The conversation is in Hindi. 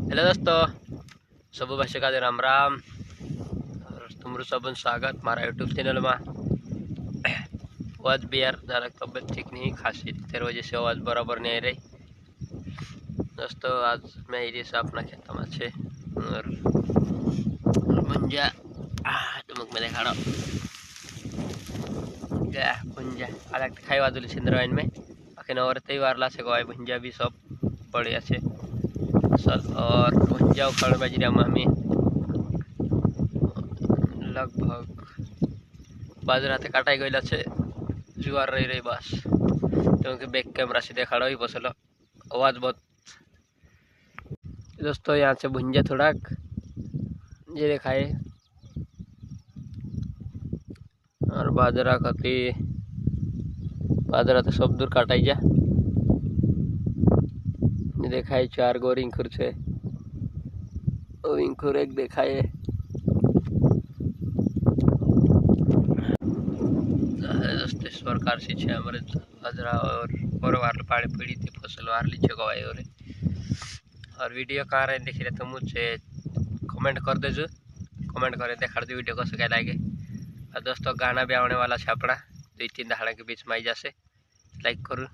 हेलो दोस्तों, सब भाषा का राम राम और तुमरू सबन स्वागत मारा यूट्यूब चैनल में। आवाज भी यार जरा तबियत ठीक नहीं, खांसी तेरे वजह से आवाज बराबर नहीं आ रही। दोस्तों आज मैं ये अपना खेत में छे और भुंजा तुमक में देखा भुंजा अलग खाई वादुली सिंद्रवाइन में आखिर नवर तई वारला से गवाई भुंजा भी सब बढ़िया से और भुंजा उखाड़ बाजरा में हमें लगभग बाजरा ते काटाई गई है जुआर रही रही बस क्योंकि बैक कैमरा से देखा ही बसलो आवाज बहुत। दोस्तों यहाँ से भुंजा थोड़ा ये देखाए और बाजरा खाती बाजरा तो सब दूर काटाई जा देखाए 4 गो इंखुर छे इंखुर एक देखाए सरकार से छे हमारे बाजरा और वार पाड़ी पड़ी थी फसल वार लीचे गवाई और वीडियो कहाँ रहे देख रहे तो मुझे कमेंट कर देजो, कमेंट करे देखा दो वीडियो कसो क्या लगे। और दोस्तों गाना भी आने वाला है अपना 2-3 दहाड़ा के बीच में आई जासे, लाइक करूँ।